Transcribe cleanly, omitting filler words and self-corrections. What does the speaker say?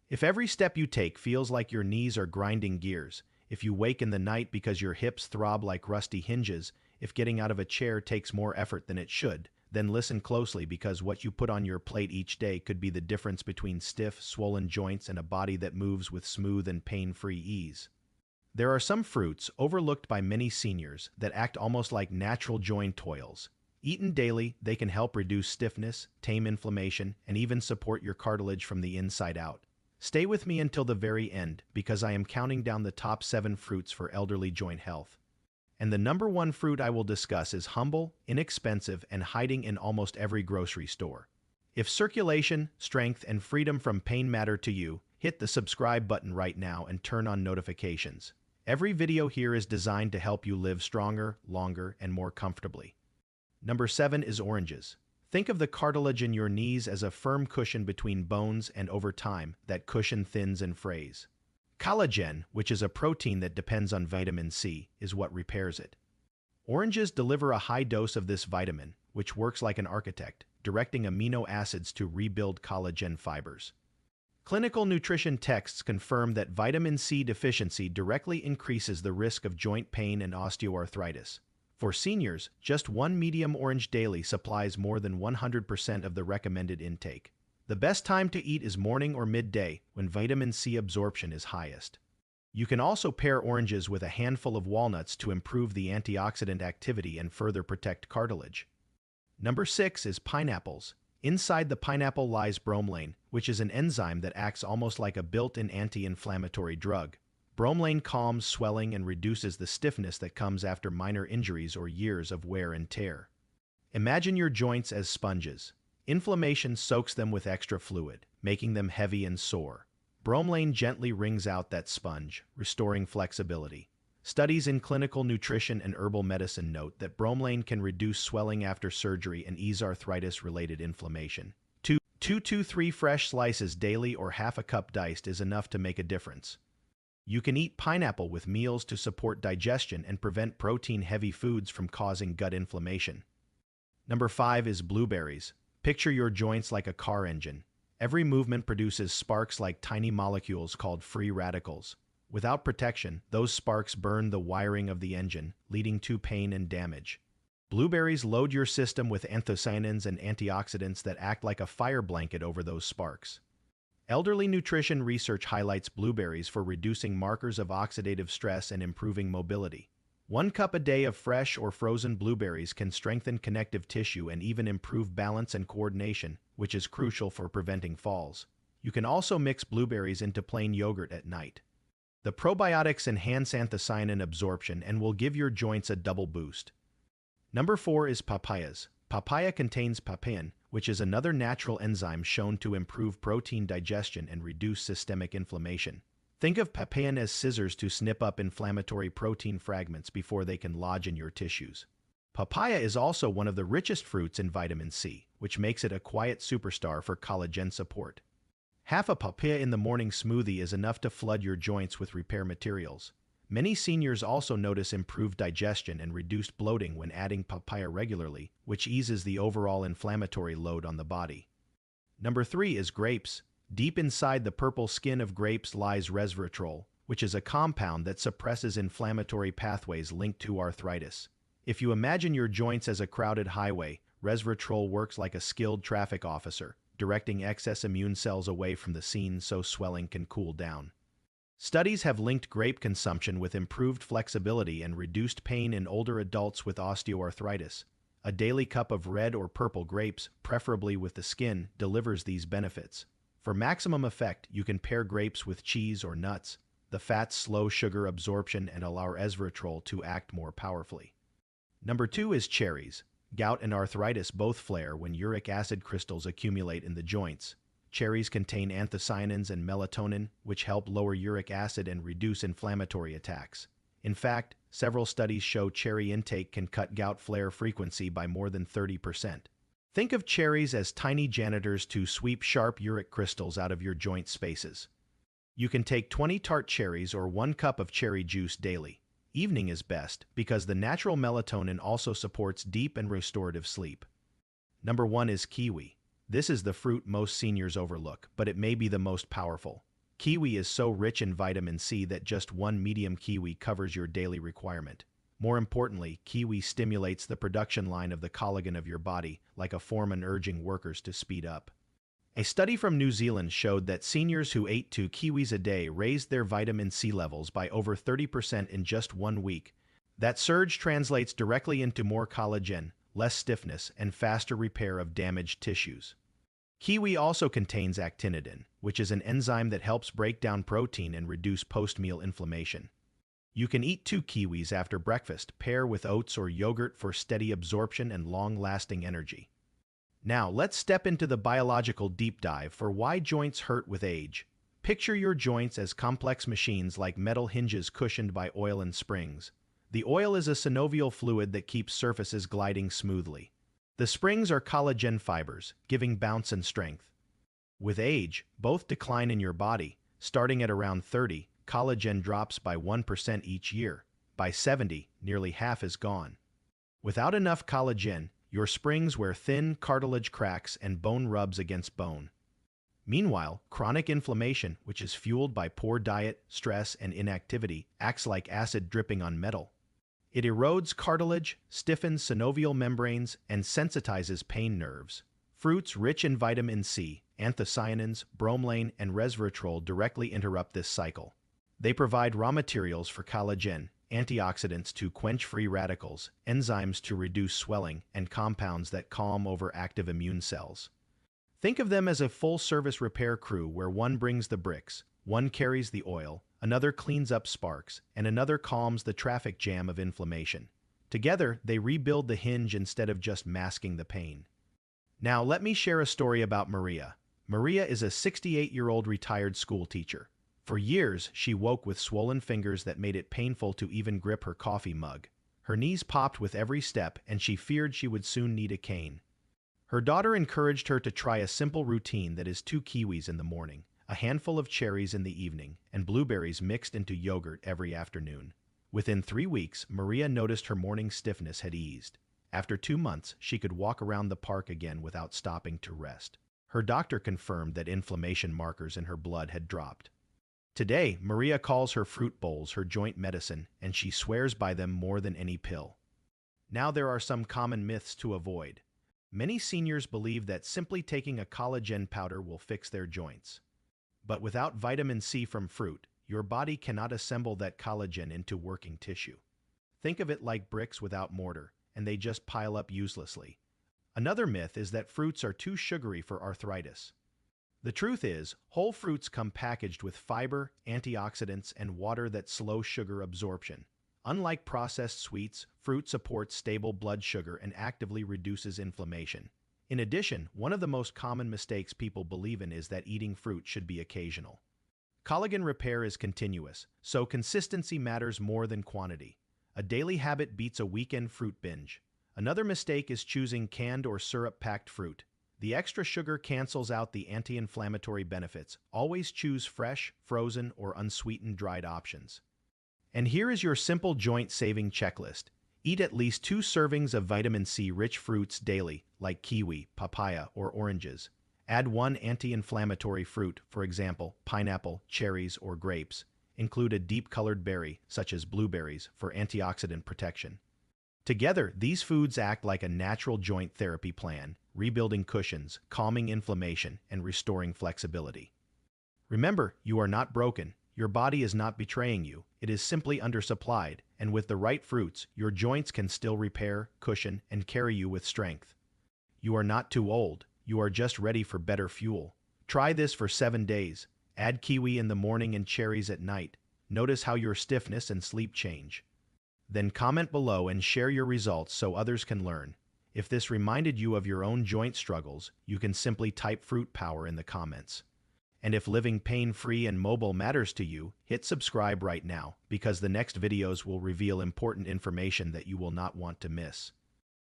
If every step you take feels like your knees are grinding gears, if you wake in the night because your hips throb like rusty hinges, if getting out of a chair takes more effort than it should, then listen closely because what you put on your plate each day could be the difference between stiff, swollen joints and a body that moves with smooth and pain-free ease. There are some fruits, overlooked by many seniors, that act almost like natural joint toils. Eaten daily, they can help reduce stiffness, tame inflammation, and even support your cartilage from the inside out. Stay with me until the very end, because I am counting down the top 7 fruits for elderly joint health. And the number 1 fruit I will discuss is humble, inexpensive, and hiding in almost every grocery store. If circulation, strength, and freedom from pain matter to you, hit the subscribe button right now and turn on notifications. Every video here is designed to help you live stronger, longer, and more comfortably. Number 7 is oranges. Think of the cartilage in your knees as a firm cushion between bones, and over time, that cushion thins and frays. Collagen, which is a protein that depends on vitamin C, is what repairs it. Oranges deliver a high dose of this vitamin, which works like an architect, directing amino acids to rebuild collagen fibers. Clinical nutrition texts confirm that vitamin C deficiency directly increases the risk of joint pain and osteoarthritis. For seniors, just 1 medium orange daily supplies more than 100% of the recommended intake. The best time to eat is morning or midday, when vitamin C absorption is highest. You can also pair oranges with a handful of walnuts to improve the antioxidant activity and further protect cartilage. Number 6 is pineapples. Inside the pineapple lies bromelain, which is an enzyme that acts almost like a built-in anti-inflammatory drug. Bromelain calms swelling and reduces the stiffness that comes after minor injuries or years of wear and tear. Imagine your joints as sponges. Inflammation soaks them with extra fluid, making them heavy and sore. Bromelain gently wrings out that sponge, restoring flexibility. Studies in clinical nutrition and herbal medicine note that bromelain can reduce swelling after surgery and ease arthritis-related inflammation. 2 to 3 fresh slices daily or half a cup diced is enough to make a difference. You can eat pineapple with meals to support digestion and prevent protein-heavy foods from causing gut inflammation. Number 5 is blueberries. Picture your joints like a car engine. Every movement produces sparks like tiny molecules called free radicals. Without protection, those sparks burn the wiring of the engine, leading to pain and damage. Blueberries load your system with anthocyanins and antioxidants that act like a fire blanket over those sparks. Elderly nutrition research highlights blueberries for reducing markers of oxidative stress and improving mobility. 1 cup a day of fresh or frozen blueberries can strengthen connective tissue and even improve balance and coordination, which is crucial for preventing falls. You can also mix blueberries into plain yogurt at night. The probiotics enhance anthocyanin absorption and will give your joints a double boost. Number 4 is papayas. Papaya contains papain, which is another natural enzyme shown to improve protein digestion and reduce systemic inflammation. Think of papain as scissors to snip up inflammatory protein fragments before they can lodge in your tissues. Papaya is also one of the richest fruits in vitamin C, which makes it a quiet superstar for collagen support. Half a papaya in the morning smoothie is enough to flood your joints with repair materials. Many seniors also notice improved digestion and reduced bloating when adding papaya regularly, which eases the overall inflammatory load on the body. Number 3 is grapes. Deep inside the purple skin of grapes lies resveratrol, which is a compound that suppresses inflammatory pathways linked to arthritis. If you imagine your joints as a crowded highway, resveratrol works like a skilled traffic officer, directing excess immune cells away from the scene so swelling can cool down. Studies have linked grape consumption with improved flexibility and reduced pain in older adults with osteoarthritis. A daily cup of red or purple grapes, preferably with the skin, delivers these benefits. For maximum effect, you can pair grapes with cheese or nuts. The fats slow sugar absorption and allow resveratrol to act more powerfully. Number 2 is cherries. Gout and arthritis both flare when uric acid crystals accumulate in the joints. Cherries contain anthocyanins and melatonin, which help lower uric acid and reduce inflammatory attacks. In fact, several studies show cherry intake can cut gout flare frequency by more than 30%. Think of cherries as tiny janitors to sweep sharp uric crystals out of your joint spaces. You can take 20 tart cherries or 1 cup of cherry juice daily. Evening is best because the natural melatonin also supports deep and restorative sleep. Number 1 is kiwi. This is the fruit most seniors overlook, but it may be the most powerful. Kiwi is so rich in vitamin C that just one medium kiwi covers your daily requirement. More importantly, kiwi stimulates the production line of the collagen of your body, like a hormone urging workers to speed up. A study from New Zealand showed that seniors who ate 2 kiwis a day raised their vitamin C levels by over 30% in just 1 week. That surge translates directly into more collagen, less stiffness, and faster repair of damaged tissues. Kiwi also contains actinidin, which is an enzyme that helps break down protein and reduce post-meal inflammation. You can eat 2 kiwis after breakfast, pair with oats or yogurt for steady absorption and long-lasting energy. Now, let's step into the biological deep dive for why joints hurt with age. Picture your joints as complex machines like metal hinges cushioned by oil and springs. The oil is a synovial fluid that keeps surfaces gliding smoothly. The springs are collagen fibers, giving bounce and strength. With age, both decline in your body. Starting at around 30, collagen drops by 1% each year. By 70, nearly half is gone. Without enough collagen, your springs wear thin cartilage cracks and bone rubs against bone. Meanwhile, chronic inflammation, which is fueled by poor diet, stress, and inactivity, acts like acid dripping on metal. It erodes cartilage, stiffens synovial membranes, and sensitizes pain nerves. Fruits rich in vitamin C, anthocyanins, bromelain, and resveratrol directly interrupt this cycle. They provide raw materials for collagen, antioxidants to quench free radicals, enzymes to reduce swelling, and compounds that calm overactive immune cells. Think of them as a full-service repair crew where one brings the bricks, one carries the oil, another cleans up sparks, and another calms the traffic jam of inflammation. Together, they rebuild the hinge instead of just masking the pain. Now, let me share a story about Maria. Maria is a 68-year-old retired school teacher. For years, she woke with swollen fingers that made it painful to even grip her coffee mug. Her knees popped with every step, and she feared she would soon need a cane. Her daughter encouraged her to try a simple routine that is 2 kiwis in the morning, a handful of cherries in the evening, and blueberries mixed into yogurt every afternoon. Within 3 weeks, Maria noticed her morning stiffness had eased. After 2 months, she could walk around the park again without stopping to rest. Her doctor confirmed that inflammation markers in her blood had dropped. Today, Maria calls her fruit bowls her joint medicine, and she swears by them more than any pill. Now there are some common myths to avoid. Many seniors believe that simply taking a collagen powder will fix their joints. But without vitamin C from fruit, your body cannot assemble that collagen into working tissue. Think of it like bricks without mortar, and they just pile up uselessly. Another myth is that fruits are too sugary for arthritis. The truth is, whole fruits come packaged with fiber, antioxidants, and water that slow sugar absorption. Unlike processed sweets, fruit supports stable blood sugar and actively reduces inflammation. In addition, one of the most common mistakes people believe in is that eating fruit should be occasional. Collagen repair is continuous, so consistency matters more than quantity. A daily habit beats a weekend fruit binge. Another mistake is choosing canned or syrup-packed fruit. The extra sugar cancels out the anti-inflammatory benefits. Always choose fresh, frozen, or unsweetened dried options. And here is your simple joint-saving checklist. Eat at least 2 servings of vitamin C-rich fruits daily, like kiwi, papaya, or oranges. Add 1 anti-inflammatory fruit, for example, pineapple, cherries, or grapes. Include a deep-colored berry, such as blueberries, for antioxidant protection. Together, these foods act like a natural joint therapy plan, rebuilding cushions, calming inflammation, and restoring flexibility. Remember, you are not broken. Your body is not betraying you. It is simply undersupplied, and with the right fruits, your joints can still repair, cushion, and carry you with strength. You are not too old. You are just ready for better fuel. Try this for 7 days. Add kiwi in the morning and cherries at night. Notice how your stiffness and sleep change. Then comment below and share your results so others can learn. If this reminded you of your own joint struggles, you can simply type fruit power in the comments. And if living pain-free and mobile matters to you, hit subscribe right now, because the next videos will reveal important information that you will not want to miss.